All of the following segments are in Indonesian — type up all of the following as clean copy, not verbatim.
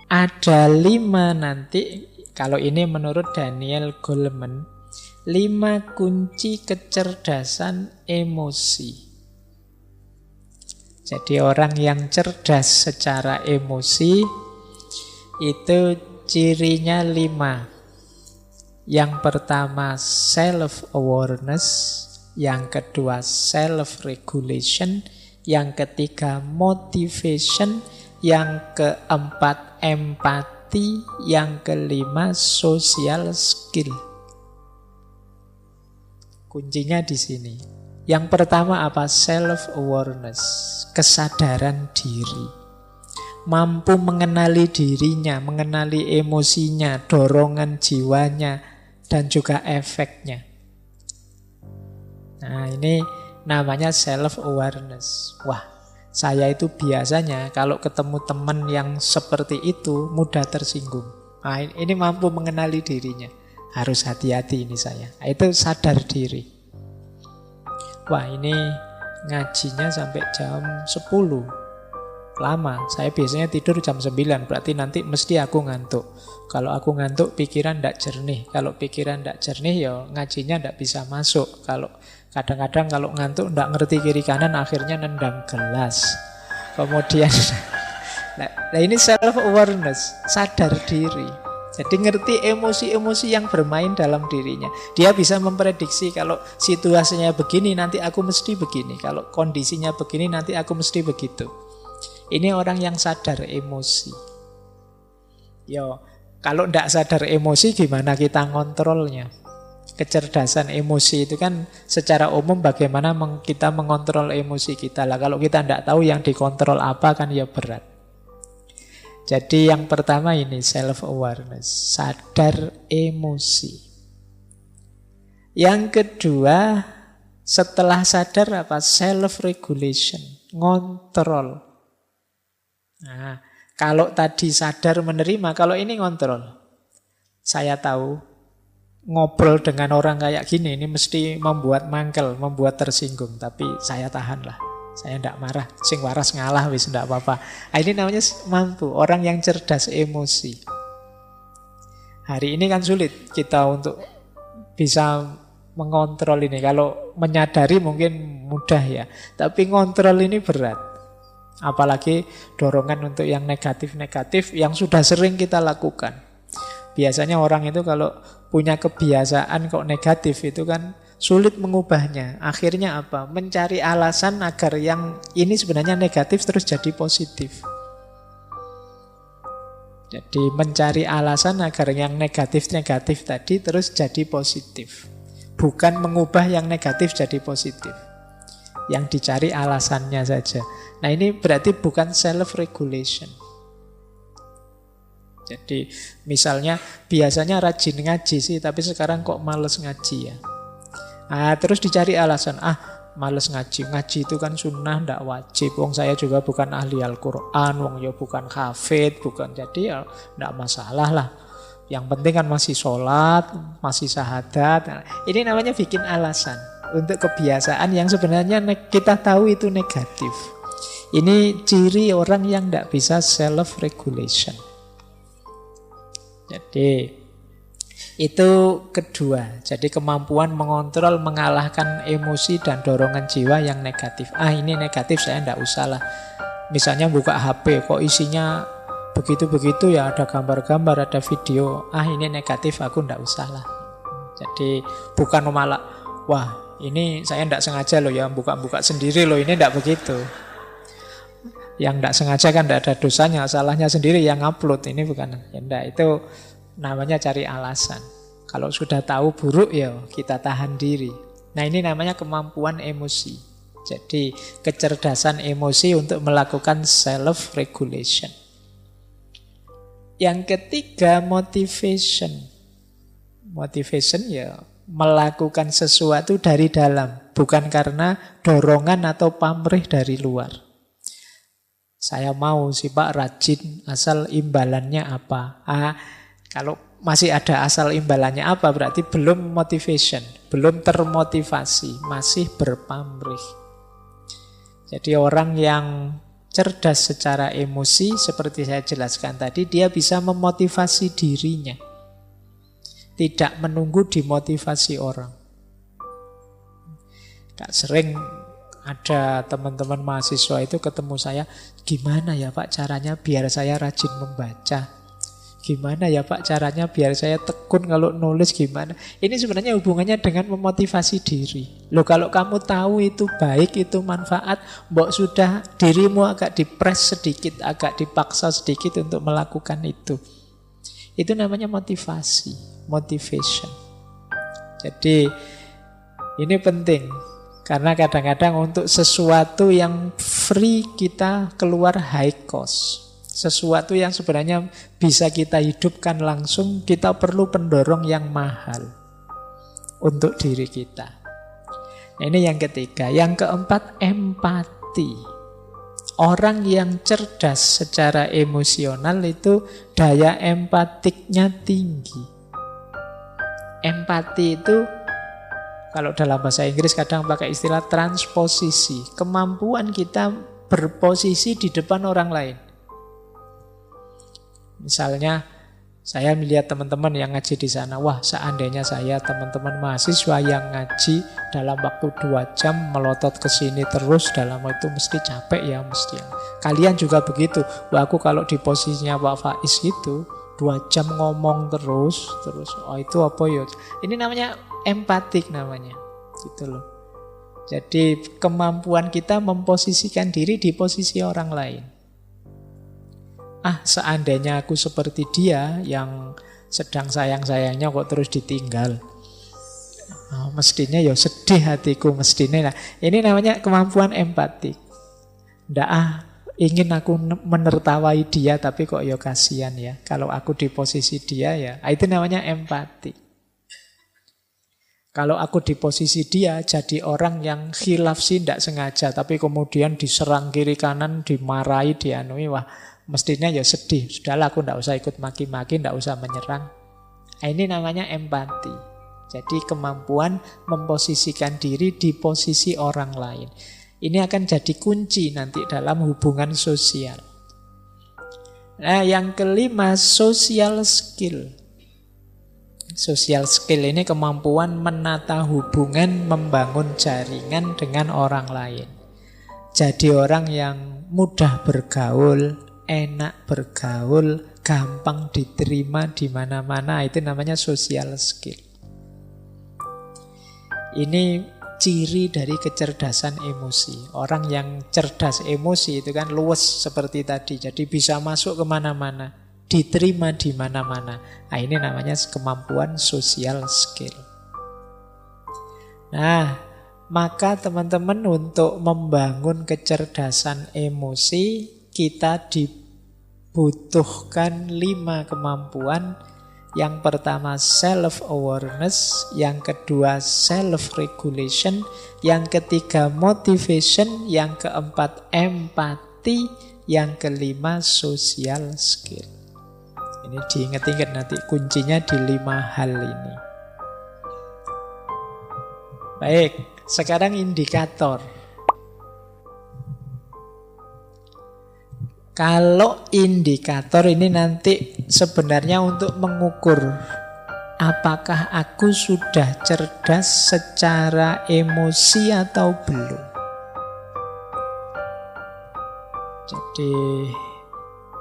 Ada 5 nanti, kalau ini menurut Daniel Goleman, 5 kunci kecerdasan emosi. Jadi orang yang cerdas secara emosi itu cirinya 5. Yang pertama self-awareness, yang kedua self-regulation, yang ketiga motivation, yang keempat empati, yang kelima social skill. Kuncinya di sini. Yang pertama apa? Self-awareness, kesadaran diri. Mampu mengenali dirinya, mengenali emosinya, dorongan jiwanya, dan juga efeknya. Nah, ini namanya self-awareness. Wah, saya itu biasanya kalau ketemu teman yang seperti itu mudah tersinggung. Nah, ini mampu mengenali dirinya. Harus hati-hati ini saya. Nah, itu sadar diri. Wah, ini ngajinya sampai jam 10. Lama. Saya biasanya tidur jam 9. Berarti nanti mesti aku ngantuk. Kalau aku ngantuk pikiran tidak jernih. Kalau pikiran tidak jernih ya ngajinya tidak bisa masuk. Kalau kadang-kadang kalau ngantuk tidak ngerti kiri kanan akhirnya nendang gelas. Kemudian nah ini self-awareness, sadar diri. Jadi ngerti emosi-emosi yang bermain dalam dirinya. Dia bisa memprediksi kalau situasinya begini nanti aku mesti begini. Kalau kondisinya begini nanti aku mesti begitu. Ini orang yang sadar emosi. Yo, kalau tidak sadar emosi gimana kita ngontrolnya? Kecerdasan emosi itu kan secara umum bagaimana kita mengontrol emosi kita lah. Kalau kita tidak tahu yang dikontrol apa kan ya berat. Jadi yang pertama ini self-awareness, sadar emosi. Yang kedua, setelah sadar apa? Self-regulation, ngontrol. Nah, kalau tadi sadar menerima, kalau ini ngontrol. Saya tahu ngobrol dengan orang kayak gini ini mesti membuat mangkel, membuat tersinggung, tapi saya tahanlah. Saya tidak marah, sing waras ngalah wis tidak apa-apa. Nah, ini namanya mampu, orang yang cerdas emosi. Hari ini kan sulit kita untuk bisa mengontrol ini. Kalau menyadari mungkin mudah ya, tapi ngontrol ini berat. Apalagi dorongan untuk yang negatif-negatif yang sudah sering kita lakukan. Biasanya orang itu kalau punya kebiasaan kok negatif itu kan sulit mengubahnya. Akhirnya apa? Mencari alasan agar yang ini sebenarnya negatif terus jadi positif. Jadi mencari alasan agar yang negatif-negatif tadi terus jadi positif. Bukan mengubah yang negatif jadi positif. Yang dicari alasannya saja. Nah ini berarti bukan self-regulation. Jadi misalnya biasanya rajin ngaji sih, tapi sekarang kok males ngaji ya. Nah, terus dicari alasan, males ngaji. Ngaji itu kan sunnah, ndak wajib. Wong saya juga bukan ahli Al-Quran, wong ya bukan hafid, bukan. Jadi ya ndak masalah lah. Yang penting kan masih sholat, masih syahadat. Nah, ini namanya bikin alasan untuk kebiasaan yang sebenarnya kita tahu itu negatif. Ini ciri orang yang tidak bisa self-regulation. Jadi itu kedua. Jadi kemampuan mengontrol, mengalahkan emosi dan dorongan jiwa yang negatif. Ini negatif saya tidak usah lah. Misalnya buka HP kok isinya begitu-begitu ya, ada gambar-gambar, ada video. Ini negatif aku tidak usah lah. Jadi bukan malah wah ini saya tidak sengaja loh ya buka-buka sendiri loh, ini tidak begitu. Yang tidak sengaja kan tidak ada dosanya, salahnya sendiri yang upload. Ini bukan, ya enggak, itu namanya cari alasan. Kalau sudah tahu buruk ya kita tahan diri. Nah ini namanya kemampuan emosi. Jadi kecerdasan emosi untuk melakukan self-regulation. Yang ketiga motivation. Motivation ya melakukan sesuatu dari dalam, bukan karena dorongan atau pamrih dari luar. Saya mau sih Pak rajin, asal imbalannya apa? Kalau masih ada asal imbalannya apa, berarti belum motivation, belum termotivasi, masih berpamrih. Jadi orang yang cerdas secara emosi, seperti saya jelaskan tadi, dia bisa memotivasi dirinya. Tidak menunggu dimotivasi orang. Gak sering ada teman-teman mahasiswa itu ketemu saya, gimana ya Pak caranya biar saya rajin membaca? Gimana ya Pak caranya biar saya tekun kalau nulis gimana? Ini sebenarnya hubungannya dengan memotivasi diri. Loh kalau kamu tahu itu baik, itu manfaat, mbok sudah dirimu agak dipres sedikit, agak dipaksa sedikit untuk melakukan itu. Itu namanya motivasi, motivation. Jadi ini penting. Karena kadang-kadang untuk sesuatu yang free kita keluar high cost. Sesuatu yang sebenarnya bisa kita hidupkan langsung, kita perlu pendorong yang mahal untuk diri kita. Nah, ini yang ketiga. Yang keempat, empati. Orang yang cerdas secara emosional itu daya empatiknya tinggi. Empati itu kalau dalam bahasa Inggris kadang pakai istilah transposisi. Kemampuan kita berposisi di depan orang lain. Misalnya saya melihat teman-teman yang ngaji di sana, wah seandainya saya teman-teman mahasiswa yang ngaji dalam waktu 2 jam melotot ke sini terus, dalam itu mesti capek ya mesti. Kalian juga begitu. Wah aku kalau di posisinya Pak Faiz itu 2 jam ngomong terus, oh itu apa ya? Ini namanya empatik namanya, gitu loh. Jadi kemampuan kita memposisikan diri di posisi orang lain. Seandainya aku seperti dia yang sedang sayang-sayangnya kok terus ditinggal. Mestinya ya sedih hatiku mestinya. Nah, ini namanya kemampuan empatik. Ndak ingin aku menertawai dia tapi kok ya kasihan ya. Kalau aku di posisi dia ya, itu namanya empati. Kalau aku di posisi dia jadi orang yang khilaf sih ndak sengaja tapi kemudian diserang kiri kanan, dimarahi, dianui, wah mestinya ya sedih. Sudahlah aku tidak usah ikut maki-maki, tidak usah menyerang. Ini namanya empati. Jadi kemampuan memposisikan diri di posisi orang lain. Ini akan jadi kunci nanti dalam hubungan sosial. Nah, yang kelima, social skill. Social skill ini kemampuan menata hubungan, membangun jaringan dengan orang lain. Jadi orang yang mudah bergaul, enak bergaul, gampang diterima di mana-mana, itu namanya social skill. Ini ciri dari kecerdasan emosi. Orang yang cerdas emosi itu kan luwes seperti tadi, jadi bisa masuk kemana-mana, diterima di mana-mana. Nah, ini namanya kemampuan social skill. Nah, maka teman-teman untuk membangun kecerdasan emosi kita dibutuhkan 5 kemampuan. Yang pertama self-awareness, yang kedua self-regulation, yang ketiga motivation, yang keempat empati, yang kelima social skill. Ini diingat-ingat nanti kuncinya di 5 hal ini. Baik, sekarang indikator. Kalau indikator ini nanti sebenarnya untuk mengukur apakah aku sudah cerdas secara emosi atau belum. Jadi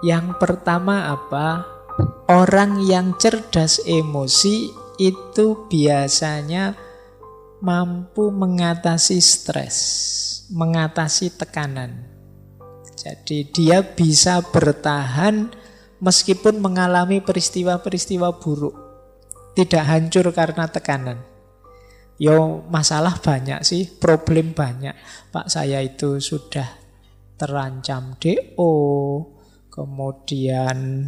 yang pertama apa? Orang yang cerdas emosi itu biasanya mampu mengatasi stres, mengatasi tekanan. Jadi dia bisa bertahan meskipun mengalami peristiwa-peristiwa buruk. Tidak hancur karena tekanan. Yo masalah banyak sih, problem banyak. Pak saya itu sudah terancam DO, kemudian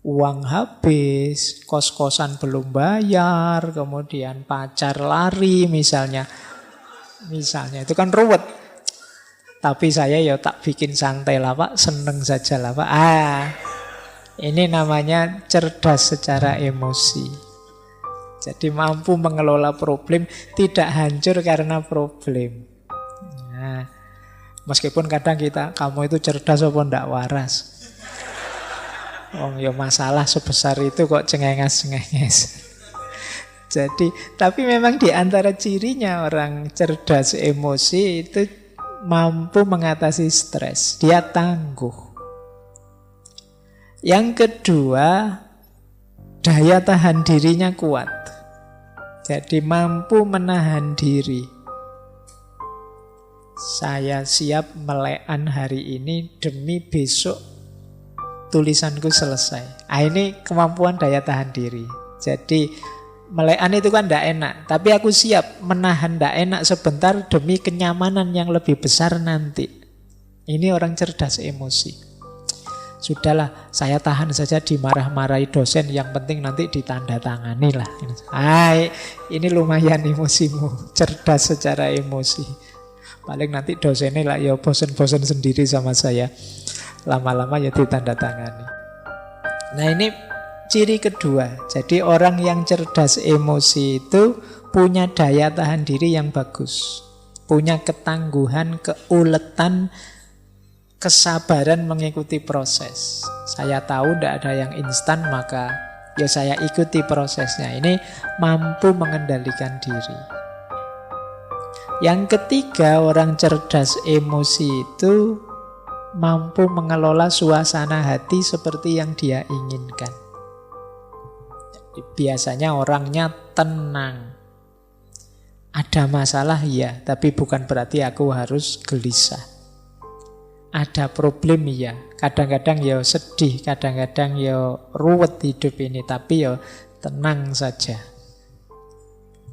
uang habis, kos-kosan belum bayar, kemudian pacar lari misalnya. Misalnya itu kan ruwet. Tapi saya ya tak bikin santai lah Pak, seneng saja lah Pak. Ini namanya cerdas secara emosi. Jadi mampu mengelola problem, tidak hancur karena problem. Nah, Meskipun kadang kamu itu cerdas apa ndak waras. Ya masalah sebesar itu kok cengenges-cengenges. Jadi, tapi memang di antara cirinya orang cerdas emosi itu mampu mengatasi stres. Dia tangguh. Yang kedua, daya tahan dirinya kuat. Jadi mampu menahan diri. Saya siap melekan hari ini demi besok tulisanku selesai. Ini kemampuan daya tahan diri. Jadi melekan itu kan tidak enak, tapi aku siap menahan tidak enak sebentar demi kenyamanan yang lebih besar nanti. Ini orang cerdas emosi. Sudahlah, saya tahan saja dimarah-marahi dosen, yang penting nanti ditandatangani lah. Ini lumayan emosimu, cerdas secara emosi. Paling nanti dosennya lah ya bosen-bosen sendiri sama saya. Lama-lama ya ditandatangani. Nah ini ciri kedua. Jadi orang yang cerdas emosi itu punya daya tahan diri yang bagus. Punya ketangguhan, keuletan, kesabaran mengikuti proses. Saya tahu tidak ada yang instan, maka ya saya ikuti prosesnya. Ini mampu mengendalikan diri. Yang ketiga, orang cerdas emosi itu mampu mengelola suasana hati seperti yang dia inginkan. Biasanya orangnya tenang. Ada masalah ya, tapi bukan berarti aku harus gelisah. Ada problem ya, kadang-kadang ya sedih, kadang-kadang ya ruwet hidup ini, tapi ya tenang saja.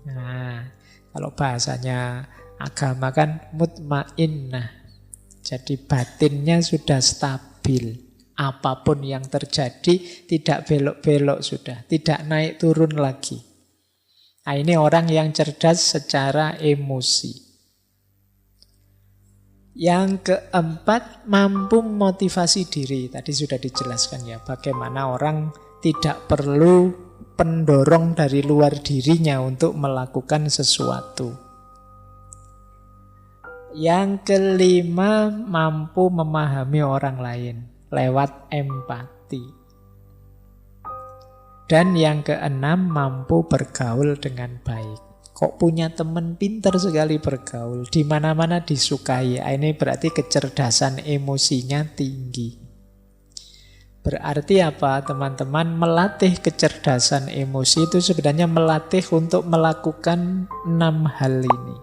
Nah, kalau bahasanya agama kan mutmainnah. Jadi batinnya sudah stabil. Apapun yang terjadi tidak belok-belok sudah, tidak naik turun lagi. Nah, ini orang yang cerdas secara emosi. Yang keempat, mampu motivasi diri. Tadi sudah dijelaskan ya, bagaimana orang tidak perlu pendorong dari luar dirinya untuk melakukan sesuatu. Yang kelima, mampu memahami orang lain lewat empati. Dan yang keenam, mampu bergaul dengan baik. Kok punya teman pintar sekali bergaul, di mana-mana disukai. Ini berarti kecerdasan emosinya tinggi. Berarti apa teman-teman? Melatih kecerdasan emosi itu sebenarnya melatih untuk melakukan 6 hal ini.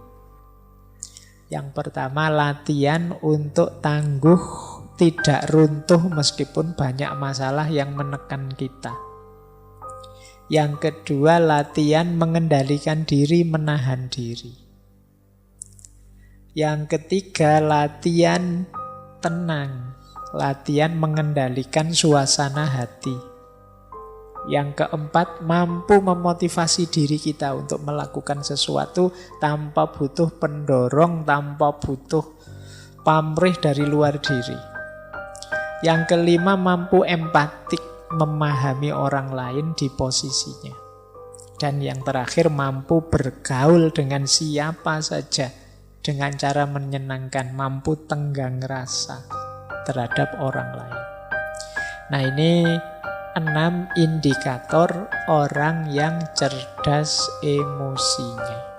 Yang pertama, latihan untuk tangguh, tidak runtuh meskipun banyak masalah yang menekan kita. Yang kedua, latihan mengendalikan diri, menahan diri. Yang ketiga, latihan tenang, latihan mengendalikan suasana hati. Yang keempat, mampu memotivasi diri kita untuk melakukan sesuatu tanpa butuh pendorong, tanpa butuh pamrih dari luar diri. Yang kelima, mampu empatik, memahami orang lain di posisinya. Dan yang terakhir, mampu bergaul dengan siapa saja dengan cara menyenangkan, mampu tenggang rasa terhadap orang lain. Nah, ini 6 indikator orang yang cerdas emosinya.